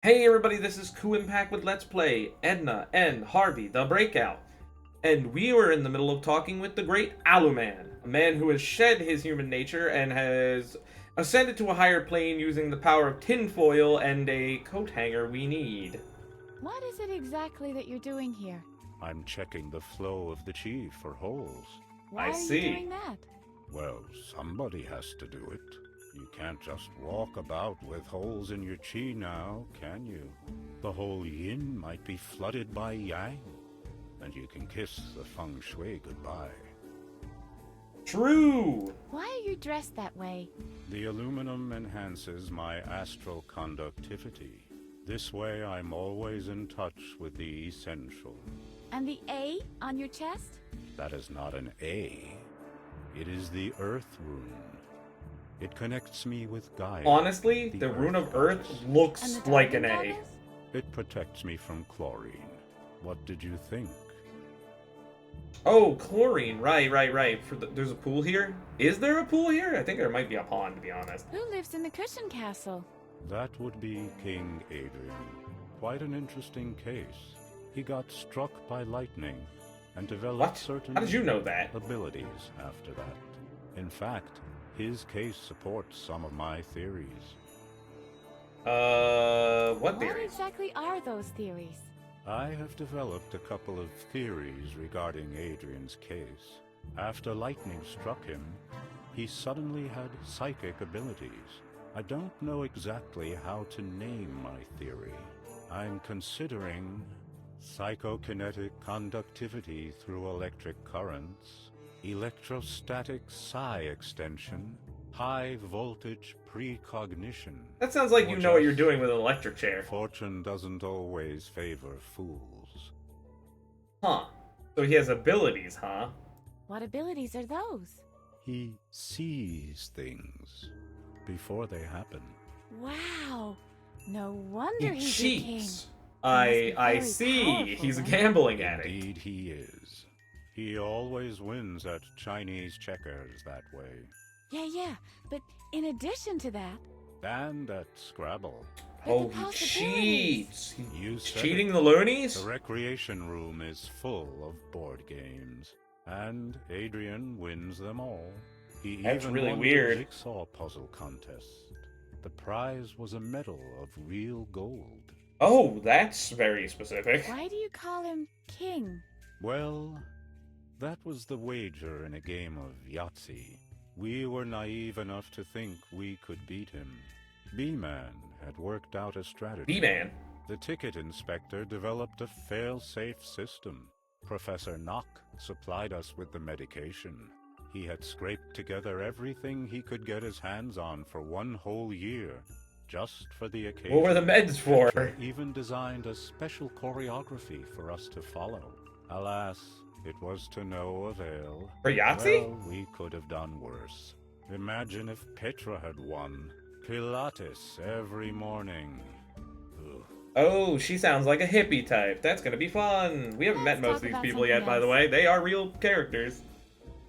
Hey everybody, this is Kuuimpact with Let's Play Edna and Harvey, the Breakout. And we were in the middle of talking with the great Aluman, a man who has shed his human nature and has ascended to a higher plane using the power of tinfoil and a coat hanger we need. What is it exactly that you're doing here? I'm checking the flow of the chi for holes. Why I are see. you doing that? Well, somebody has to do it. You can't just walk about with holes in your chi now, can you? The whole yin might be flooded by yang, and you can kiss the feng shui goodbye. True! Why are you dressed that way? The aluminum enhances my astral conductivity. This way I'm always in touch with the essential. And the A on your chest? That is not an A. It is the Earth Rune. It connects me with Gaia. Honestly, the Rune of Earth And looks the like an diving A. goggles? It protects me from chlorine. What did you think? Oh, chlorine, right. There's a pool here? Is there a pool here? I think there might be a pond, to be honest. Who lives in the cushion castle? That would be King Adrian. Quite an interesting case. He got struck by lightning and developed What? certain How did you know that? abilities after that. In fact, his case supports some of my theories. What What theories? exactly are those theories? I have developed a couple of theories regarding Adrian's case. After lightning struck him, he suddenly had psychic abilities. I don't know exactly how to name my theory. I'm considering psychokinetic conductivity through electric currents, electrostatic psi extension, high voltage precognition. That sounds like Or you know what you're just doing with an electric chair. Fortune doesn't always favor fools. Huh. So he has abilities, huh? What abilities are those? He sees things before they happen. Wow! No wonder He he's your king. cheats. He must I be very see. powerful, He's a right? gambling addict. Indeed he is. He always wins at Chinese checkers that way. Yeah, but in addition to that, And at Scrabble. Oh, the he possibilities. cheats. You He's said cheating it. the loonies? The recreation room is full of board games. And Adrian wins them all. He That's even really won weird. the jigsaw puzzle contest. The prize was a medal of real gold. Oh, that's very specific. why do you call him king? Well, that was the wager in a game of Yahtzee. We were naive enough to think we could beat him. B-Man had worked out a strategy. B-Man. The ticket inspector developed a fail-safe system. Professor Knock supplied us with the medication. He had scraped together everything he could get his hands on for one whole year, just for the occasion. What were the meds for? Petra even designed a special choreography for us to follow. Alas, it was to no avail. For Yahtzee? Well, we could have done worse. Imagine if Petra had won. Pilates every morning. Ugh. Oh, she sounds like a hippie type. That's gonna be fun. We haven't met Let's most talk of these about people yet, something by the else. way. They are real characters.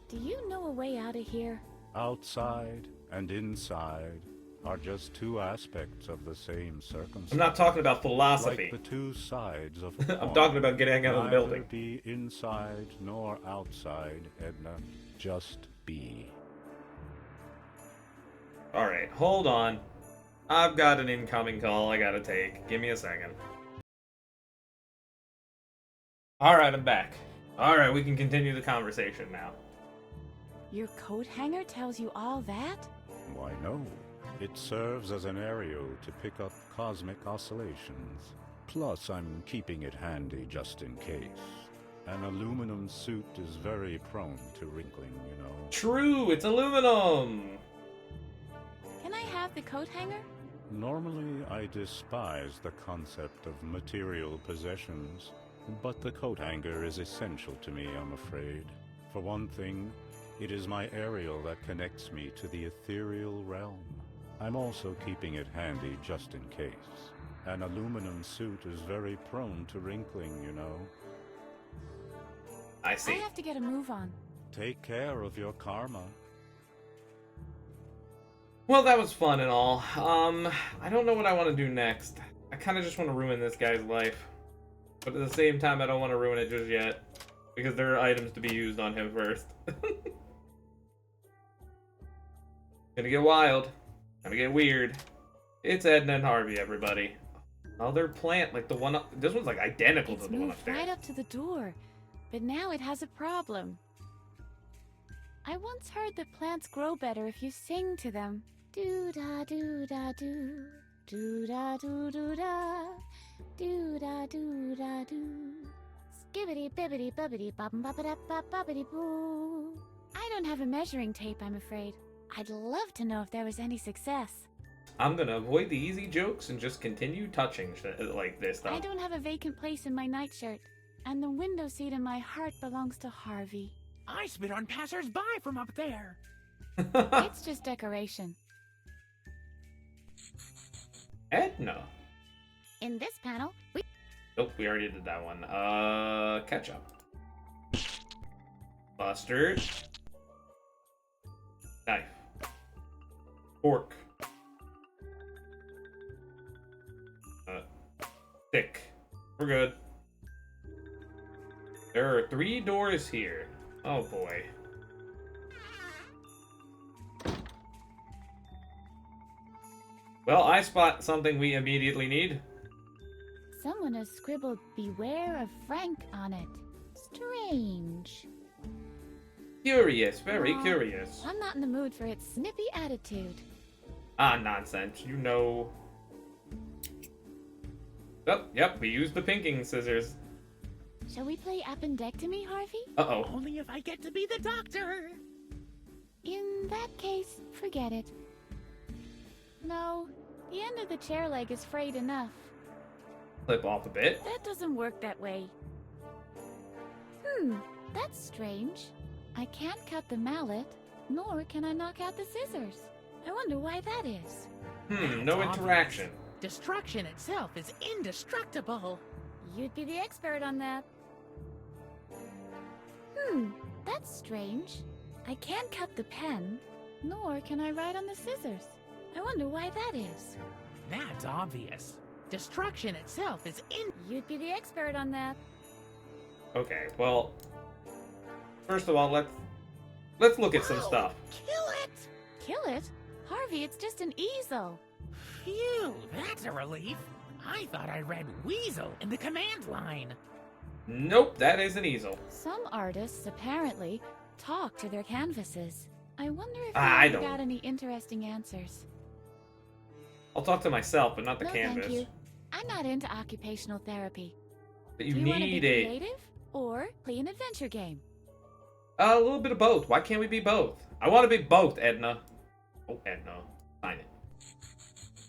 Do you know a way out of here? Outside and inside are just two aspects of the same circumstance. I'm not talking about philosophy. Like the two sides of a I'm coin. talking about getting out of the Neither building. be inside nor outside, Edna. Just be. Alright, hold on. I've got an incoming call I gotta take. Give me a second. Alright, I'm back. Alright, we can continue the conversation now. Your coat hanger tells you all that? Why no? It serves as an aerial to pick up cosmic oscillations. Plus, I'm keeping it handy just in case. An aluminum suit is very prone to wrinkling, you know. True, it's aluminum! Can I have the coat hanger? Normally, I despise the concept of material possessions, but the coat hanger is essential to me, I'm afraid. For one thing, it is my aerial that connects me to the ethereal realm. I'm also keeping it handy just in case. An aluminum suit is very prone to wrinkling, you know. I I see. have to get a move on. Take care of your karma. Well, that was fun and all. I don't know what I want to do next. I kind of just want to ruin this guy's life. But at the same time, I don't want to ruin it just yet. Because there are items to be used on him first. Gonna get wild. Gonna get weird. It's Edna and Harvey, everybody. Another plant, like the one up. This one's like identical to the one moved upstairs. right up to the door, but now it has a problem. I once heard that plants grow better if you sing to them. Do da do da do, do da do do da, do da do da do. Skibbity bibbity bubbity bop bop bop boppity boo. I don't have a measuring tape, I'm afraid. I'd love to know if there was any success. I'm gonna avoid the easy jokes and just continue touching like this stuff. I don't have a vacant place in my nightshirt, and the window seat in my heart belongs to Harvey. I spit on passers-by from up there. It's just decoration. Edna. In this panel, Nope, we already did that one. Ketchup. Mustard. Knife. Fork. Stick. We're good. There are 3 doors here. Oh boy. Well, I spot something we immediately need. someone has scribbled "Beware of Frank" on it. Strange. Curious, very Aw, curious. I'm not in the mood for its snippy attitude. Ah, nonsense. You know. Oh, yep, we used the pinking scissors. Shall we play appendectomy, Harvey? Uh-oh. Only if I get to be the doctor. In that case, forget it. No, the end of the chair leg is frayed enough. Clip off a bit. That doesn't work that way. That's strange. I can't cut the mallet, nor can I knock out the scissors. I wonder why that is. No That's interaction. Destruction itself is indestructible. You'd be the expert on that. That's strange. I can't cut the pen, nor can I write on the scissors. I wonder why that is. That's obvious. Destruction itself is You'd be the expert on that. Okay, well, first of all, let's look at some Whoa, stuff. Kill it! Kill it? Harvey, it's just an easel. Phew, that's a relief. I thought I read weasel in the command line. Nope, that is an easel. Some artists, apparently, talk to their canvases. I wonder if I you don't. got any interesting answers. I'll talk to myself, but not the No, canvas. thank you. I'm not into occupational therapy. But you Do you want to be need it. creative or play an adventure game? A little bit of both. Why can't we be both? I want to be both, Edna. Oh, Edna. Sign it.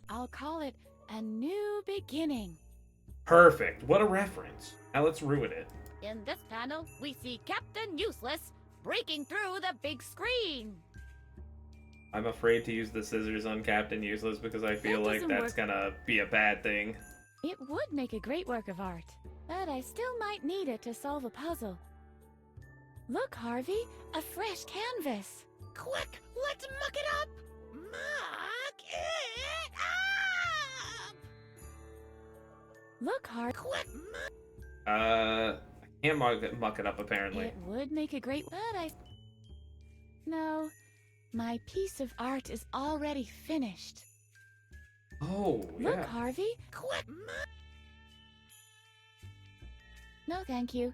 I'll call it A New Beginning. Perfect. What a reference. Now let's ruin it. In this panel, we see Captain Useless breaking through the big screen. I'm afraid to use the scissors on Captain Useless because I feel That like doesn't that's work. gonna be a bad thing. It would make a great work of art, but I still might need it to solve a puzzle. Look, Harvey, a fresh canvas. Quick, let's muck it up! Muck it up! Look, Harvey. Quick, I can't muck it up apparently. It would make a great, but No, my piece of art is already finished. Oh, Look, yeah. Harvey. quick, No, thank you.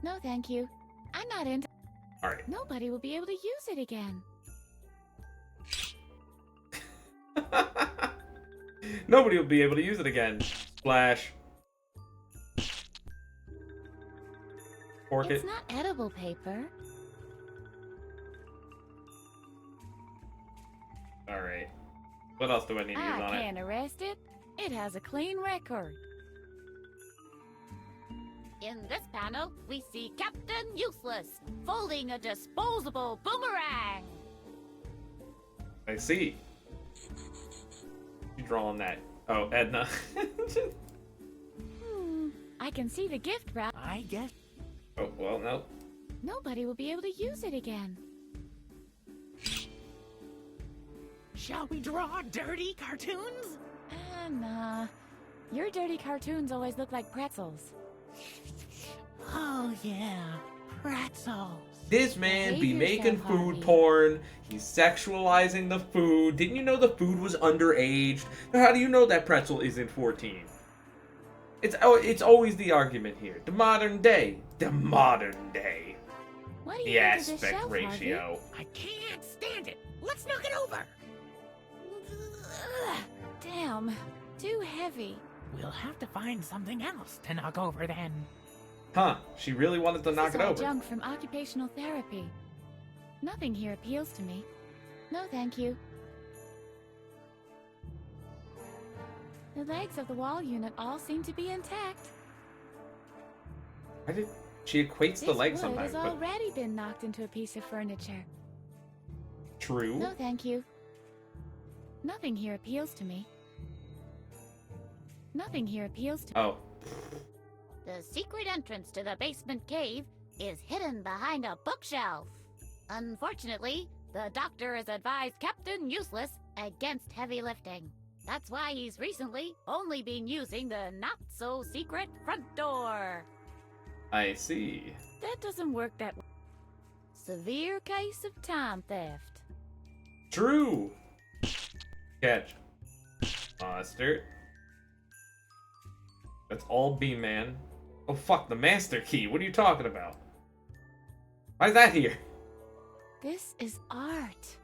No, thank you. I'm not into. Alright. Nobody will be able to use it again. Nobody will be able to use it again. Splash. Fork It's it. not edible paper. Alright. What else do I need to use I on it? can't arrest it. It has a clean record. In this panel, we see Captain Useless folding a disposable boomerang. I see. You drawing that? Oh, Edna. I can see the gift wrap. I guess. Oh, well, no. Nobody will be able to use it again. Shall we draw dirty cartoons? Nah. Your dirty cartoons always look like pretzels. Oh, yeah. Pretzels. This man be Behave making yourself, food Harvey. porn. He's sexualizing the food. Didn't you know the food was underage? How do you know that pretzel isn't 14? It's always the argument here. The modern day. The modern day. What do The you think of this aspect shelf, ratio. I can't stand it. Let's knock it over. Harvey? Damn. Too heavy. We'll have to find something else to knock over then. Huh, she really wanted to knock This it is all over. junk from occupational therapy. Nothing here appeals to me. No, thank you. The legs of the wall unit all seem to be intact. She equates the This legs wood sometimes, has but already been knocked into a piece of furniture. true. No, thank you. Nothing here appeals to me. Nothing here appeals to me. Oh, The secret entrance to the basement cave is hidden behind a bookshelf. Unfortunately, the doctor has advised Captain Useless against heavy lifting. That's why he's recently only been using the not-so-secret front door. I see. That doesn't work that way. Severe case of time theft. True. Catch. Mustard. That's all B-Man. Oh fuck, the master key. What are you talking about? Why is that here? This is art.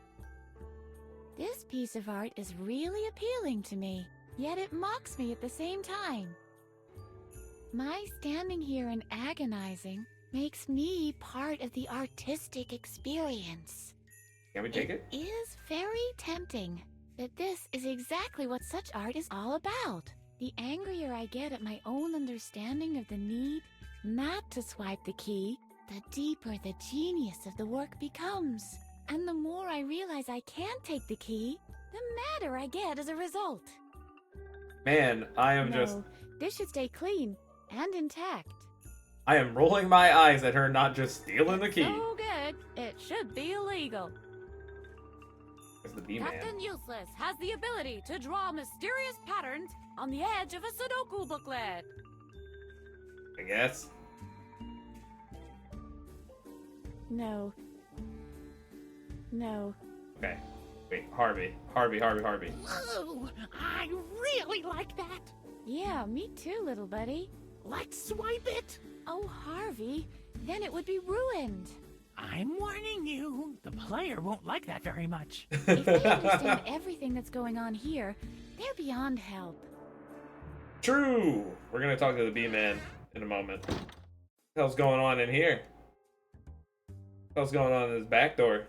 This piece of art is really appealing to me, yet it mocks me at the same time. My standing here and agonizing makes me part of the artistic experience. Can we take it? It is very tempting that this is exactly what such art is all about. The angrier I get at my own understanding of the need not to swipe the key, the deeper the genius of the work becomes. And the more I realize I can't take the key, the madder I get as a result. Man, I am No, just... this should stay clean and intact. I am rolling my eyes at her not just stealing the key. So good, it should be illegal. It's the B-Man. Captain Useless has the ability to draw mysterious patterns on the edge of a Sudoku booklet. I guess. No. No. Okay. Wait, Harvey. Harvey. Whoa! I really like that. Yeah, me too, little buddy. Let's swipe it. Oh, Harvey, then it would be ruined. I'm warning you. The player won't like that very much. If they understand everything that's going on here, they're beyond help. True! We're gonna talk to the B-Man in a moment. What the hell's going on in here? What the hell's going on in this back door?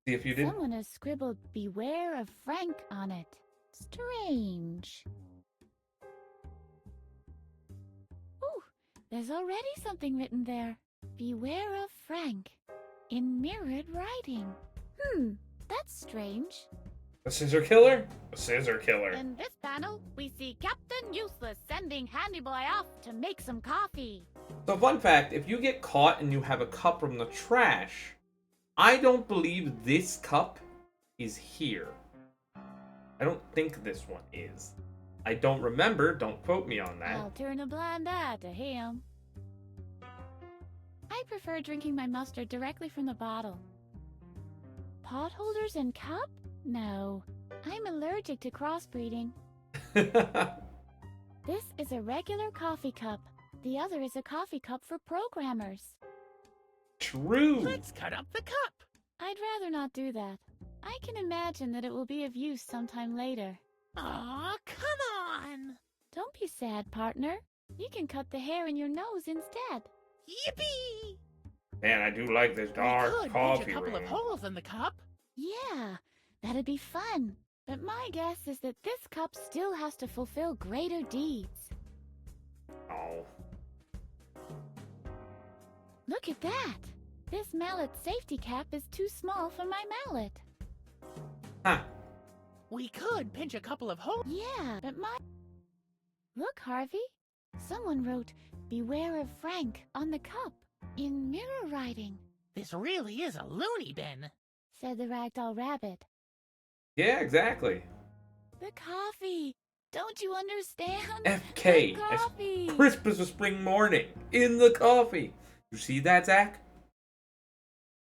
See if you did. Someone has scribbled "Beware of Frank" on it. Strange. Ooh, there's already something written there. "Beware of Frank" in mirrored writing. That's strange. A scissor killer? A scissor killer. In this panel, we see Captain Useless sending Handy Boy off to make some coffee. So fun fact, if you get caught and you have a cup from the trash, I don't believe this cup is here. I don't think this one is. I don't remember, don't quote me on that. I'll turn a blind eye to him. I prefer drinking my mustard directly from the bottle. Pot holders and cup? No. I'm allergic to crossbreeding. This is a regular coffee cup. The other is a coffee cup for programmers. True. Let's cut up the cup. I'd rather not do that. I can imagine that it will be of use sometime later. Aw, come on. Don't be sad, partner. You can cut the hair in your nose instead. Yippee! Man, I do like this We dark could punch coffee a couple room. of holes in the cup. Yeah, that'd be fun. But my guess is that this cup still has to fulfill greater deeds. Oh. Look at that! This mallet safety cap is too small for my mallet. Huh. We could pinch a couple of holes. Yeah, but my... Look, Harvey. Someone wrote, "Beware of Frank" on the cup in mirror writing. This really is a loony bin. said the ragdoll rabbit. Yeah, exactly. The coffee! Don't you understand? FK, The as coffee! crisp as a spring morning, in the coffee. You see that, Zach?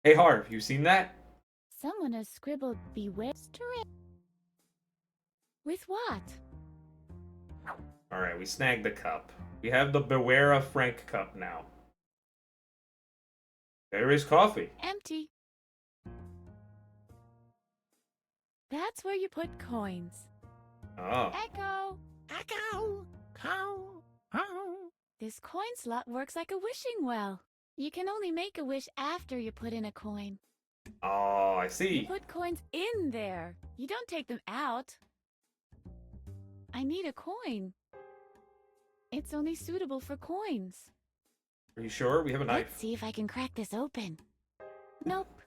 Hey, Harv, you seen that? Someone has scribbled beware strip. With what? Alright, we snagged the cup. We have the Beware of Frank cup now. There is coffee. Empty. That's where you put coins. Oh. Echo! Echo! Cow! Oh! This coin slot works like a wishing well. You can only make a wish after you put in a coin. Oh, I You see. put coins in there. You don't take them out. I need a coin. It's only suitable for coins. Are you sure? We have a Let's knife. see if I can crack this open. Nope.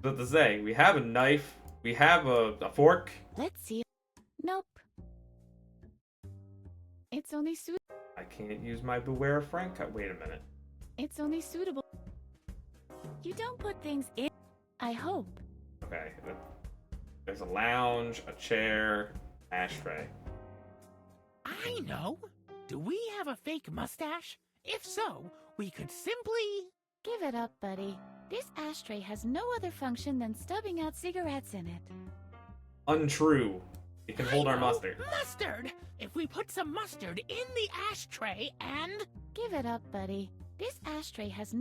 What to say? We have a knife. We have a fork. Let's see. Nope. It's only I can't use my Beware of Frank cup. Wait a minute. It's only suitable. You don't put things in. I hope. Okay. There's a lounge, a chair, ashtray. I know! Do we have a fake mustache? If so, we could simply... Give it up, buddy. This ashtray has no other function than stubbing out cigarettes in it. Untrue. It can hold I our know, mustard. Mustard! If we put some mustard in the ashtray and... Give it up, buddy. This ashtray has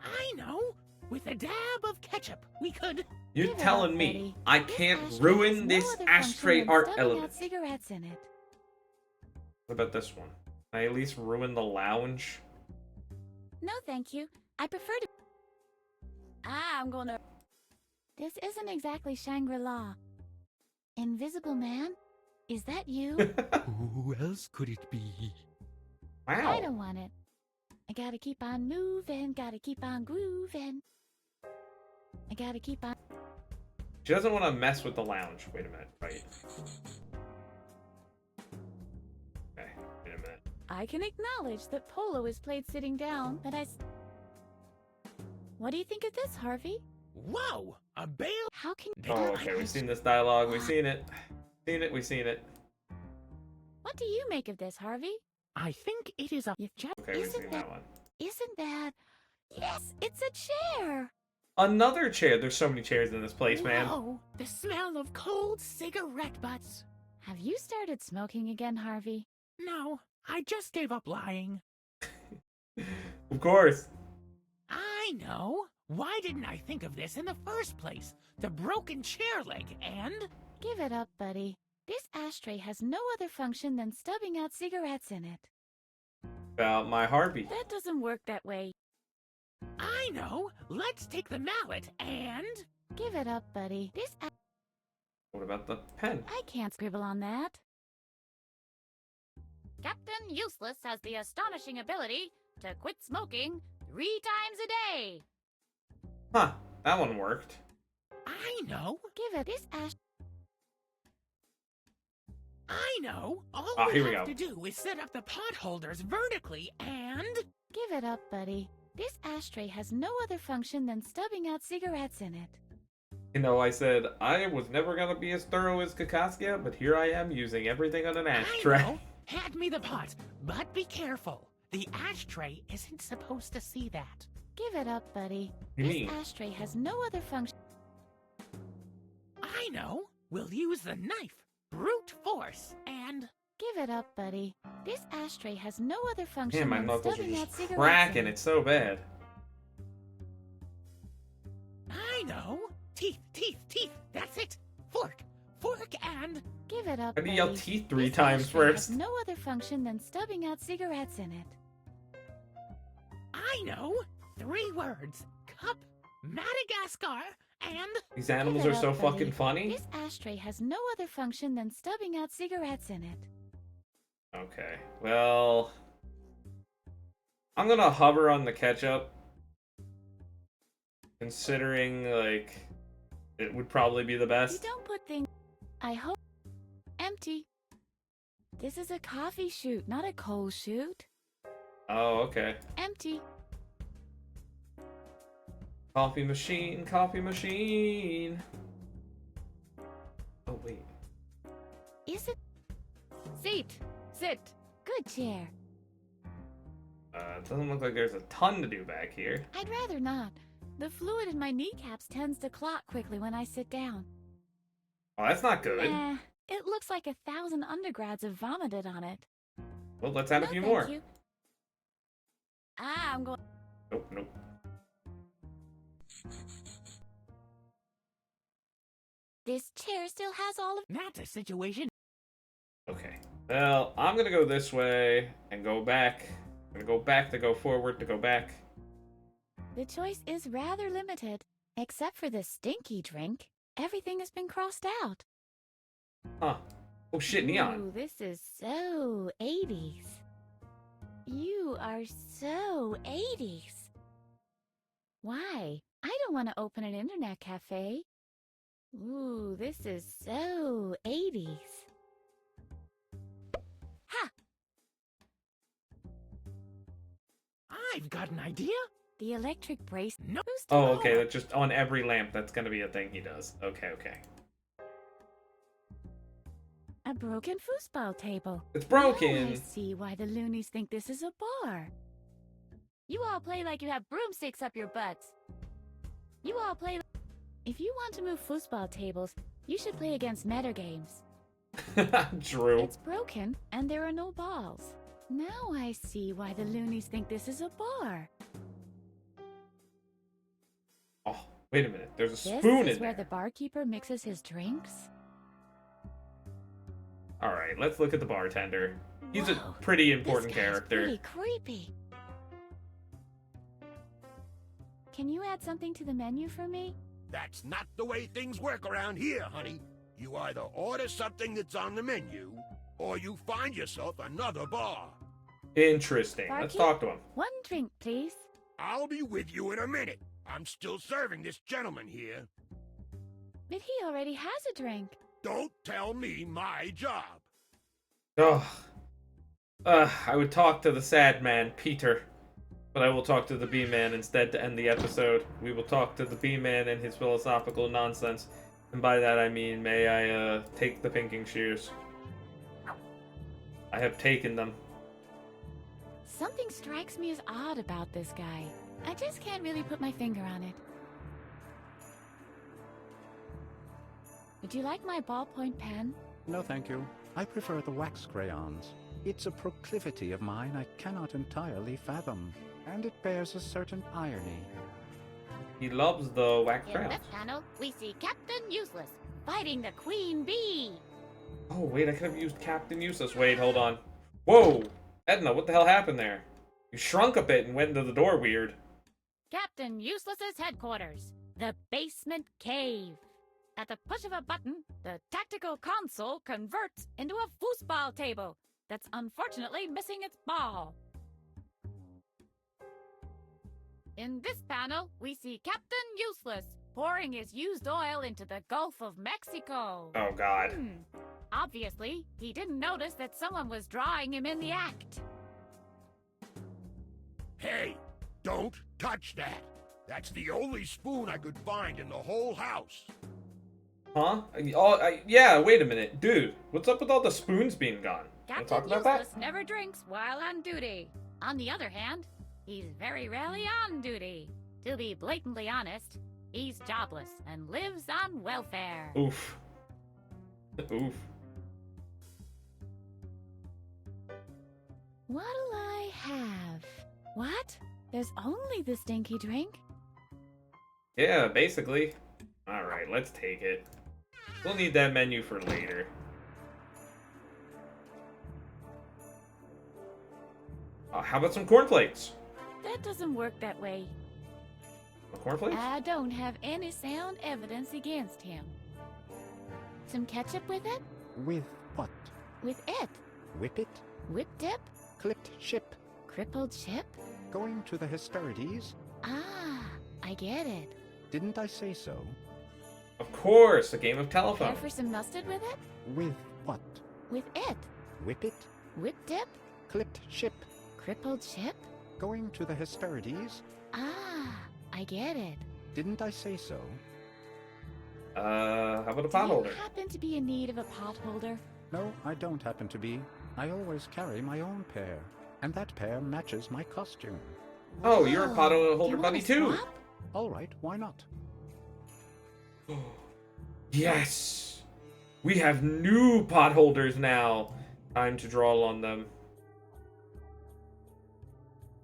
I know! With a dab of ketchup, we could... You're Give it telling up, me buddy. I This can't ashtray has ruin no this other ashtray function than art stubbing element. out cigarettes in it. What about this one? Can I at least ruin the lounge? No, thank you. I prefer to. I'm gonna. This isn't exactly Shangri-La. Invisible Man? Is that you? Who else could it be? Wow. I don't want it. I gotta keep on moving, gotta keep on grooving. I gotta keep on. She doesn't want to mess with the lounge. Wait a minute. Right. Okay. Wait a minute. I can acknowledge that polo is played sitting down, but What do you think of this, Harvey? Whoa! A bale? How can Oh, okay. We've seen this dialogue. We've seen it. We've seen it. What do you make of this, Harvey? I think it is a... Okay, we've seen that one. Isn't that... Yes, it's a chair! Another chair. There's so many chairs in this place, man. Whoa! The smell of cold cigarette butts. Have you started smoking again, Harvey? No, I just gave up lying. Of course. I know. Why didn't I think of this in the first place? The broken chair leg and... Give it up, buddy. This ashtray has no other function than stubbing out cigarettes in it. About my Harvey. That doesn't work that way. I know. Let's take the mallet and... Give it up, buddy. What about the pen? I can't scribble on that. Captain Useless has the astonishing ability to quit smoking 3 times a day. Huh. That one worked. I know. Give it this ash. I know. All Here we we have go. to do is set up the pot holders vertically and... Give it up, buddy. This ashtray has no other function than stubbing out cigarettes in it. You know, I said I was never gonna be as thorough as Kakaskia, but here I am using everything on an I ashtray. know. Hand me the pot, but be careful. The ashtray isn't supposed to see that. Give it up, buddy. You This mean? ashtray has no other function. I know. We'll use the knife, brute force, and... Give it up, buddy. This ashtray has no other function Man, my than knuckles are stubbing out just cigarettes cracking. in it. It's so bad. I know. Teeth, teeth, teeth. That's it. Fork, fork, and... Give it up, I need buddy. to yell teeth 3 This times ashtray first. has no other function than stubbing out cigarettes in it. I know. 3 words. Cup, Madagascar, and... These animals Give are it so up, buddy. fucking funny. This ashtray has no other function than stubbing out cigarettes in it. Okay, well... I'm gonna hover on the ketchup. Considering, like, it would probably be the You best. don't put things. I hope. Empty. This is a coffee shoot, not a coal shoot. Oh, okay. Empty. Coffee machine, coffee machine. Oh, wait. Is it? Seat. Sit. Good chair. It doesn't look like there's a ton to do back here. I'd rather not. The fluid in my kneecaps tends to clot quickly when I sit down. Oh, that's not good. It looks like 1,000 undergrads have vomited on it. Well, let's add a few thank more. you. I'm going... Nope, nope. This chair still has all of... That's a situation. Okay. Well, I'm gonna go this way and go back. I'm gonna go back to go forward to go back. The choice is rather limited. Except for the stinky drink, everything has been crossed out. Huh. Oh shit, neon. Ooh, this is so 80s. You are so 80s. Why? I don't want to open an internet cafe. Ooh, this is so 80s. Ha! I've got an idea. The electric brace. No. Oh, okay, that's just on every lamp. That's gonna be a thing he does. Okay, okay. A broken foosball table. It's Now broken. I see why the loonies think this is a bar. You all play like you have broomsticks up your butts. You all play. If you want to move foosball tables, you should play against meta games. True. It's broken, and there are no balls. Now I see why the loonies think this is a bar. Oh, wait a minute. There's a This spoon is in where there. the barkeeper mixes his drinks. All right, let's look at the bartender. He's Whoa, a pretty important this guy's character. Pretty creepy. Can you add something to the menu for me? That's not the way things work around here, honey. You either order something that's on the menu, or you find yourself another bar. Interesting. Let's Barkeep? talk to him. One drink, please. I'll be with you in a minute. I'm still serving this gentleman here. But he already has a drink. Don't tell me my job. Ugh. I would talk to the sad man, Peter. But I will talk to the B-Man instead to end the episode. We will talk to the B-Man and his philosophical nonsense. And by that I mean, may I, take the pinking shears. I have taken them. Something strikes me as odd about this guy. I just can't really put my finger on it. Would you like my ballpoint pen? No, thank you. I prefer the wax crayons. It's a proclivity of mine I cannot entirely fathom, and it bears a certain irony. He loves the wax In crayons. this panel, we see Captain Useless fighting the Queen Bee. Oh, wait, I could have used Captain Useless. Wait, hold on. Whoa! Edna, what the hell happened there? You shrunk a bit and went into the door weird. Captain Useless's headquarters, the basement cave. At the push of a button, the tactical console converts into a foosball table that's unfortunately missing its ball. In this panel, we see Captain Useless pouring his used oil into the Gulf of Mexico. Oh, God. Obviously, he didn't notice that someone was drawing him in the act. Hey, don't touch that. That's the only spoon I could find in the whole house. Huh? Yeah, wait a minute. Dude, what's up with all the spoons being gone? Wanna talk Captain about that? Useless never drinks while on duty. On the other hand, he's very rarely on duty. To be blatantly honest, he's jobless and lives on welfare. Oof. Oof. What'll I have? What? There's only the stinky drink? Yeah, basically. Alright, let's take it. We'll need that menu for later. How about some cornflakes? That doesn't work that way. Cornflakes? I don't have any sound evidence against him. Some ketchup with it? With what? With it. Whip it? Whip dip? Clipped ship? Crippled ship? Going to the Hesperides? Ah, I get it. Didn't I say so? Of course, a game of Care telephone. for some mustard with it? With what? With it. Whip it? Whip dip? Clipped ship? Crippled ship? Going to the Hesperides? Ah, I get it. Didn't I say so? How about a Do pot you holder? happen to be in need of a pot holder? No, I don't happen to be. I always carry my own pair, and that pair matches my costume. Oh, you're a Whoa. pot Do holder you buddy wanna too. swap? All right, why not? Yes! We have new pot holders now. Time to draw on them.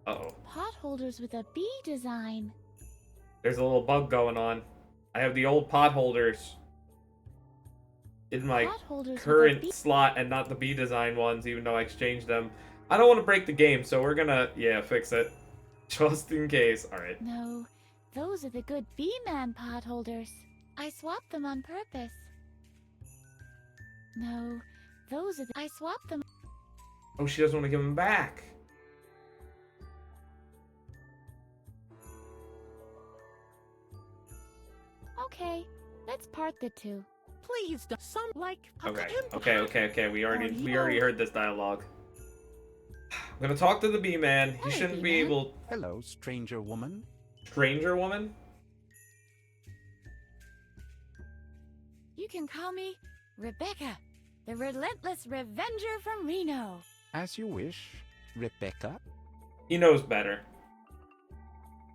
Uh-oh. Pot holders with a bee design. There's a little bug going on. I have the old pot holders in my Pot holders with a current bee. slot and not the B design ones, even though I exchanged them. I don't want to break the game, so we're gonna, fix it. Just in case. Alright. No, those are the good bee-man pot holders. I swapped them on purpose. No, those are I swapped them. Oh, she doesn't want to give them back. Okay, let's part the two. Please, some like Okay. We already heard this dialogue. I'm gonna talk to the bee man. He Hi, shouldn't be bee-man. able. Hello, stranger woman. Stranger woman? You can call me Rebecca, the relentless revenger from Reno. As you wish, Rebecca. He knows better.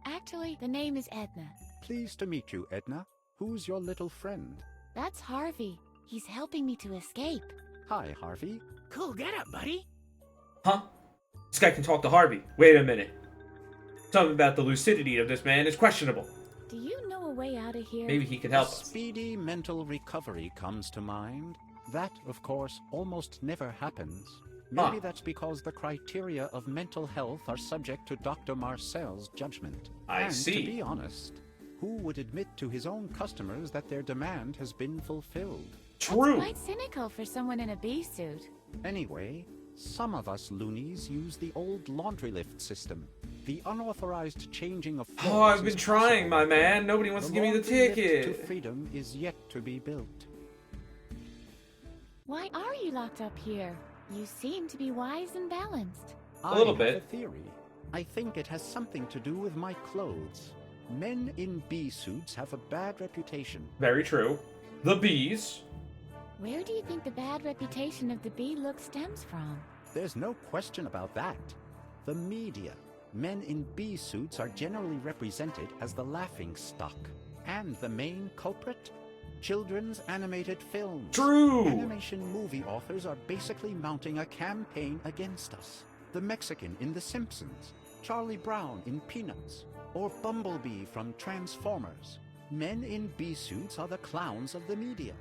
Actually, the name is Edna. Pleased to meet you, Edna. Who's your little friend? That's Harvey. He's helping me to escape. Hi, Harvey. Cool get up, buddy. Huh? This guy can talk to Harvey. Wait a minute. Something about the lucidity of this man is questionable. Do you know a way out of here? Maybe he can help us. Speedy mental recovery comes to mind. That, of course, almost never happens. Maybe that's because the criteria of mental health are subject to Dr. Marcel's judgment. I and see. To be honest, who would admit to his own customers that their demand has been fulfilled? True. That's quite cynical for someone in a bee suit. Anyway, some of us loonies use the old laundry lift system. The unauthorized changing of floors Oh, I've been is trying, possible. my man. Nobody wants to give me the laundry lift ticket. to freedom is yet to be built. Why are you locked up here? You seem to be wise and balanced. A little I have bit. a theory. I think it has something to do with my clothes. Men in bee suits have a bad reputation. Very true. The bees. Where do you think the bad reputation of the bee look stems from? There's no question about that. The media. Men in bee suits are generally represented as the laughing stock. And the main culprit? Children's animated films. True. Animation movie authors are basically mounting a campaign against us. The Mexican in The Simpsons, Charlie Brown in Peanuts, or Bumblebee from Transformers. Men in bee suits are the clowns of the media.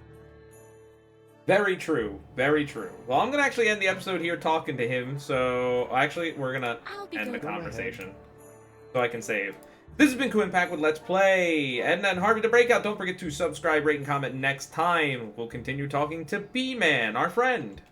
Very true. Very true. Well, I'm gonna actually end the episode here talking to him. So actually, we're gonna I'll be end the good. conversation so I can save. This has been Kuuimpact with Let's Play Edna and Harvey the Breakout. Don't forget to subscribe, rate, and comment next time. We'll continue talking to B-Man, our friend.